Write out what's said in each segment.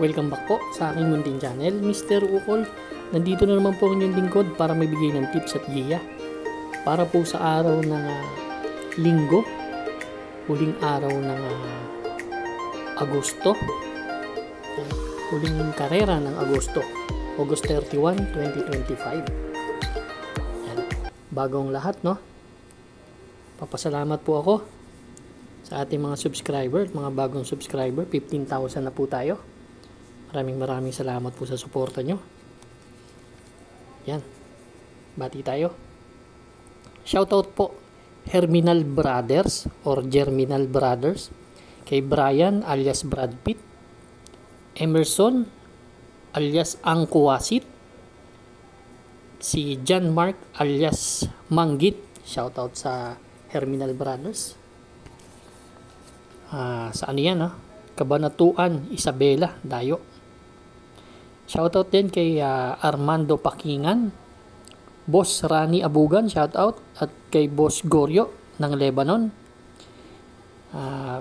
Welcome back po sa aking munting channel, Mr. Ukol. Nandito na naman po ang inyong lingkod para magbigay ng tips at giya para po sa araw ng linggo, huling araw ng Agosto, huling karera ng Agosto, August 31, 2025. Yan. Bagong lahat, no? Papasalamat po ako sa ating mga subscriber, mga bagong subscriber. 15,000 na po tayo. Maraming salamat po sa suporta nyo. Yan. Bati tayo. Shoutout po Herminal Brothers or Germinal Brothers, kay Brian alias Brad Pitt, Emerson alias Angkuwasit, si John Mark alias Manggit. Shoutout sa Herminal Brothers. Sa ano yan, Kabanatuan, Isabela, Dayo. Shoutout din kay Armando Pakingan, Boss Rani Abugan, shoutout, at kay Boss Goryo ng Lebanon.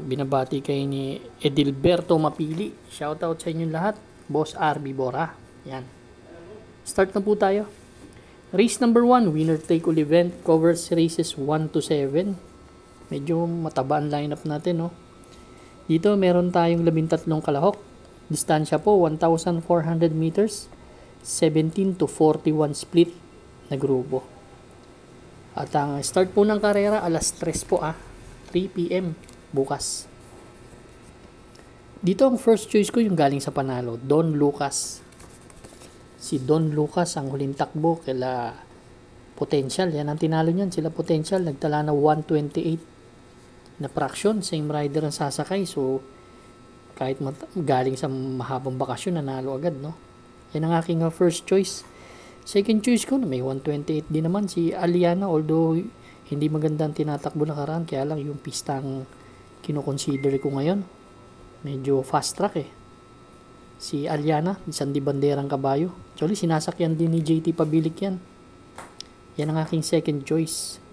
Binabati kay ni Edilberto Mapili. Shoutout sa inyong lahat. Boss RB Bora. Yan. Start na po tayo. Race number 1, winner take all event, covers races 1 to 7. Medyo mataba ang lineup natin, no? Dito meron tayong 13 kalahok. Distansya po 1,400 meters, 17 to 41 split na grupo. At ang start po ng karera alas 3 po 3 p.m. bukas. Dito ang first choice ko yung galing sa panalo, Don Lucas. Si Don Lucas ang huling takbo kila Potential. Yan ang tinalo niyan, sila Potential. Nagtala na 128 na fraction. Same rider ang sasakay. So, kahit galing sa mahabang bakasyon, nanalo agad, no? Yan ang aking first choice. Second choice ko, may 128 din naman, si Aliana. Although, hindi maganda ang tinatakbo na karaan. Kaya lang yung pistang kinoconsider ko ngayon. Medyo fast track Si Aliana, isang di banderang kabayo. Actually, sinasakyan din ni JT Pabilik yan. Yan ang aking second choice.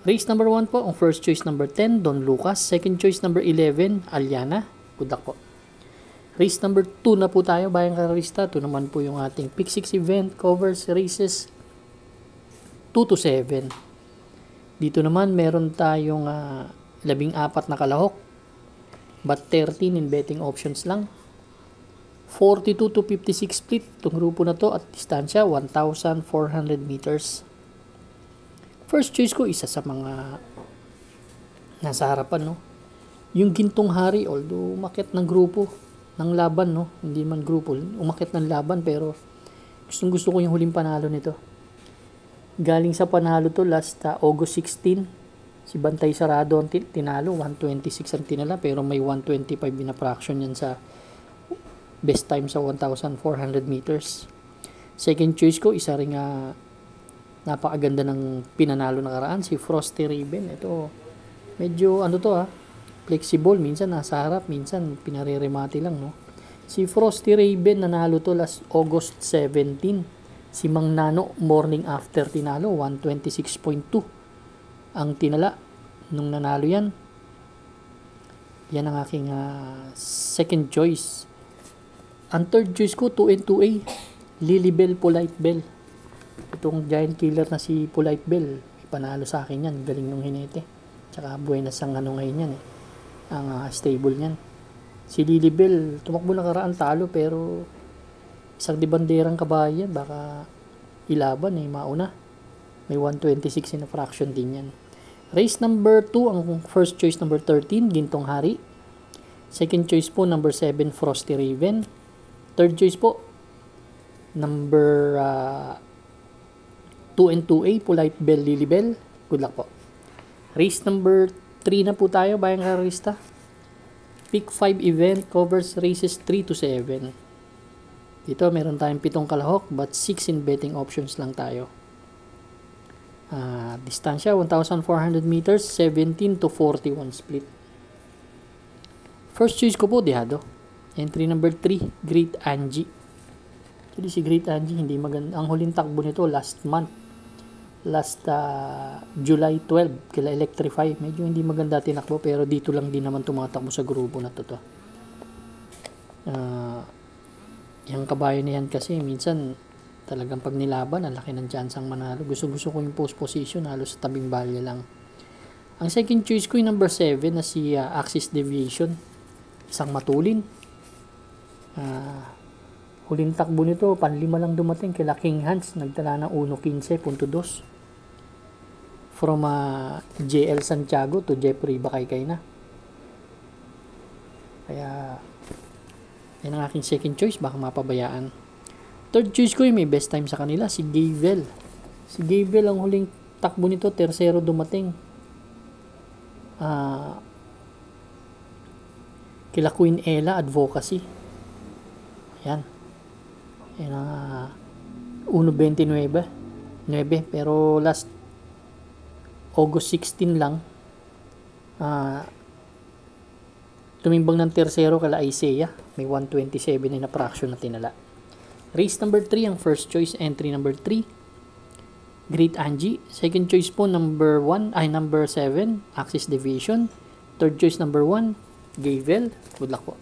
Race number 1 po, ang first choice number 10, Don Lucas. Second choice number 11, Aliana. Good luck po. Race number 2 na po tayo, bayang karista. Ito naman po yung ating Pick 6 event, covers races 2 to 7. Dito naman meron tayong 14 na kalahok, but 13 in betting options lang. 42 to 56 split itong grupo na to, at distansya 1,400 meters. First choice ko, isa sa mga nasa harapan, no? Yung Gintong Hari, although umakyat ng grupo ng laban, no? Hindi man grupo, umakyat ng laban, pero gusto ko yung huling panalo nito. Galing sa panalo to last August 16, si Bantay Sarado ang tinalo, 126 ang tinala, pero may 125 na fraction yan sa best time sa 1,400 meters. Second choice ko, isa ring napakaganda ng pinanalo na karaan, si Frosty Raven. Ito, medyo flexible, minsan nasa harap, minsan pinareremate lang, no? Si Frosty Raven nanalo to last August 17. Si Mang Nano morning after tinalo, 126.2 ang tinala nung nanalo yan. Yan ang aking second choice. Ang third choice ko, 2 and 2A, Lilibel Polite Bell. Itong giant killer na si Polite Bell, ipanalo sa akin yan, galing nung hinete. Tsaka buenas ang ngayon yan ang stable niyan. Si Lilibel, tumakbo na karaan, talo, pero isang di banderang kabayan, baka ilaban mauna. May 126 in a fraction din yan. Race number 2, ang first choice number 13, Gintong Hari. Second choice po, number 7, Frosty Raven. Third choice po, number 2 and 2A, Polite Bell, Lilibel. Good luck po. Race number 3 na po tayo, bayang karista. Pick 5 event, covers races 3 to 7. Dito meron tayong 7 kalahok, but 6 in betting options lang tayo. Distansya 1,400 meters, 17 to 41 split. First choice ko po, Dehado. Entry number 3, Great Angie. Actually, si Great Angie hindi maganda. Ang huling takbo nito last July 12 kila Electrify. Medyo hindi maganda tinakbo, pero dito lang din naman tumatakbo sa grupo na to. Yung kabayo na yan kasi minsan talagang pag nilaban, ang laki ng chansang manalo. Gusto ko yung post position, halos sa tabing balya lang. Ang second choice ko yung number 7 na si Axis Deviation. Isang matulin. Huling takbo nito, panlima lang dumating kila King Hans. Nagtala ng 1.15.2. From JL Santiago to Jeffrey Bakaykay na. Kaya, yan ang aking second choice. Baka mapabayaan. Third choice ko yung may best time sa kanila, si Gavel. Si Gavel, ang huling takbo nito, tersero dumating. Kila Queen Ella Advocacy. Yan. Yan ang 1.29. Pero last August 16 lang, tumimbang ng tersero kala Isaiah. May 127 na fraction na tinala. Race number 3, ang first choice, entry number 3. Great Angie. Second choice po, number 7, Axis Deviation. Third choice, number 1, Gavel. Good luck po.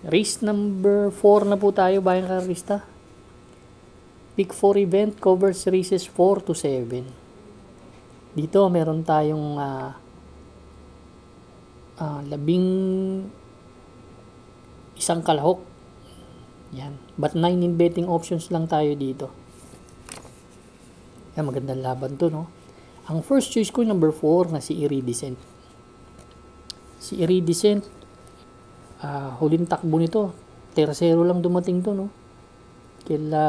Race number 4 na po tayo, bayang karista. Pick 4 event covers races 4 to 7. Dito, meron tayong 11 kalahok. Yan. But 9 in betting options lang tayo dito. Yan, magandang laban to, no? Ang first choice ko, number 4, na si Iridescent. Si Iridescent, huling takbo nito, tersero lang dumating to, no? Kila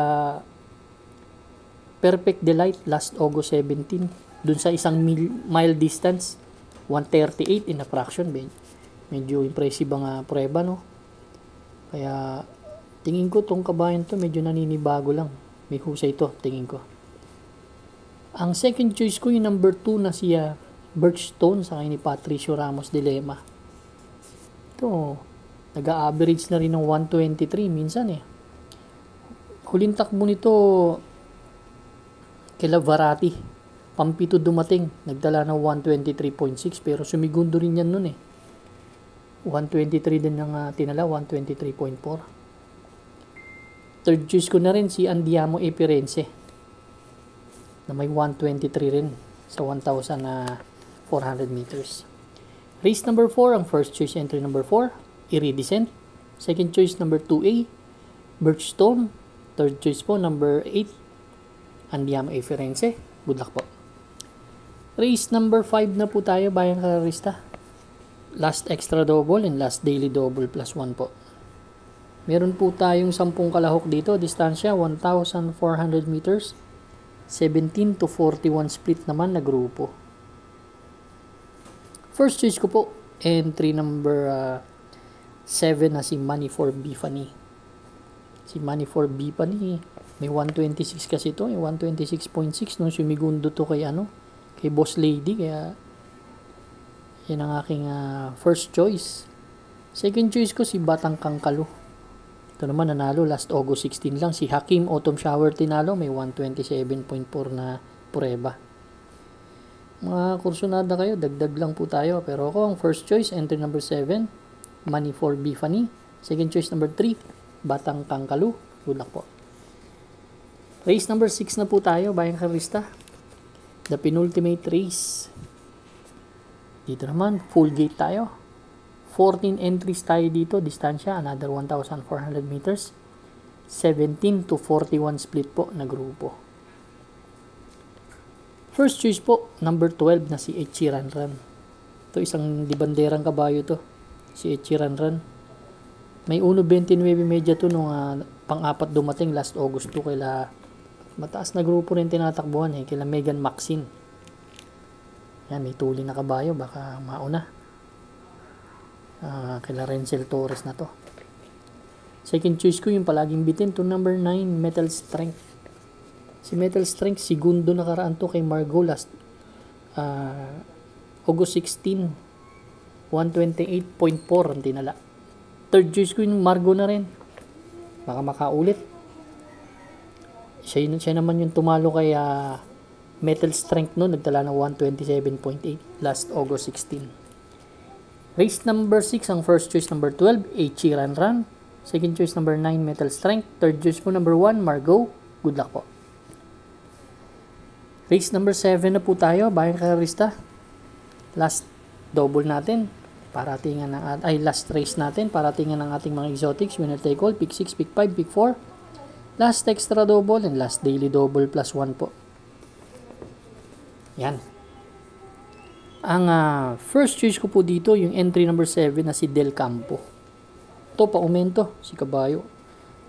Perfect Delight, last August 17. Dun sa isang mile distance, 138 in a fraction. Medyo impressive ang prueba, no? Kaya, tingin ko tong kabayan to medyo naninibago lang. May husay to, tingin ko. Ang second choice ko yung number 2 na si Birchstone sa ni Patricio Ramos Dilema. Ito, nag-a-average na rin ng 123 minsan eh. Huling takbo nito kila Varati. Pampito dumating. Nagdala ng 123.6 pero sumigundo rin yan nun eh. 123 din ng tinala, 123.4. Third choice ko na rin si Andiamo Epirense na may 123 rin sa 1,400 meters. Race number 4, ang first choice entry number 4, Iridescent. Second choice number 2A, Birchstone. Third choice po number 8, Andiamo Epirense. Good luck po. Race number 5 na po tayo, bayang karista. Last extra double and last daily double plus 1 po. Meron po tayong 10 kalahok dito. Distansya, 1,400 meters. 17 to 41 split naman na grupo. First choice ko po, entry number 7 na si Money for Bifani. Si Money for Bifani, may 126 kasi ito. May 126.6 nung sumigundo to kay Boss Lady. Kaya, yan ang aking first choice. Second choice ko si Batang Kangkalu. Ito naman nanalo last August 16 lang. Si Hakim Autumn Shower tinalo. May 127.4 na prueba. Mga kursunada kayo, dagdag lang po tayo. Pero ako ang first choice, entry number 7, Money for Bifani. Second choice number 3, Batang Kangkalu. Good luck po. Race number 6 na po tayo, bayang karista. The penultimate race. Dito naman, full gate tayo. 14 entries tayo dito, distansya, another 1,400 meters. 17 to 41 split po na grupo. First choice po, number 12 na si Echiranran. Ito, isang dibanderang kabayo to. Si Echiranran. May 1.29 medya to nung pang-apat dumating last August 2 kila mataas na grupo rin tinatakbuhan kila Megan Maxine. Yan, may tuli na kabayo, baka mauna. Kila Renzel Torres na to. Second choice ko yung palaging bitin to number 9, Metal Strength. Si Metal Strength, segundo nakaraan to kay Margot last August 16, 128.4 ang tinala. Third choice ko yung Margot na rin. Baka makaulit. Siya naman yung tumalo kay Metal Strength no, nagtala ng 127.8 last August 16. Race number 6, ang first choice number 12, Echiranran. Second choice number 9, Metal Strength. Third choice po number 1, Margot. Good luck po. Race number 7 na po tayo, bayang karista. Last double natin. Last race natin. Paratingan ng ating mga exotics. Winner take all. Pick 6, pick 5, pick 4. Last extra double and last daily double plus 1 po. Yan. Ang first choice ko po dito, yung entry number 7 na si Del Campo. Ito, paumento, si Kabayo.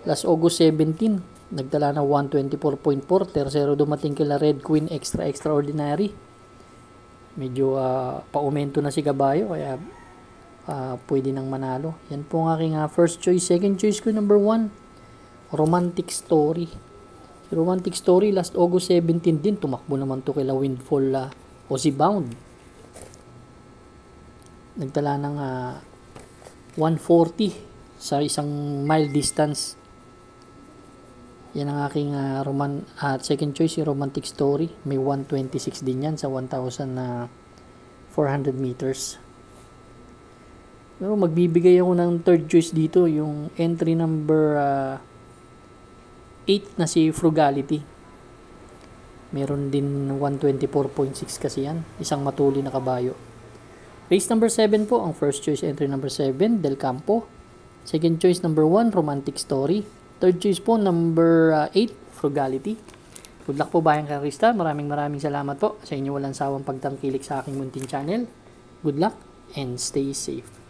Last August 17, nagdala na 124.4. Tercero dumating kila Red Queen Extraordinary. Medyo paumento na si Kabayo, kaya pwede nang manalo. Yan po ang aking first choice. Second choice ko number 1, Romantic Story. Si Romantic Story, last August 17 din, tumakbo naman to kila Windfall Aussie Bound. Nagdala ng 140 sa isang mile distance. Yan ang aking second choice, si Romantic Story. May 126 din yan sa 1,400 meters. Pero magbibigay ako ng third choice dito, yung entry number 8 na si Frugality. Meron din 124.6 kasi yan. Isang matuli na kabayo. Race number 7 po, ang first choice entry number 7, Del Campo. Second choice number 1, Romantic Story. Third choice po, number 8, Frugality. Good luck po bayang karista. Maraming salamat po sa inyo walang sawang pagtangkilik sa aking munting channel. Good luck and stay safe.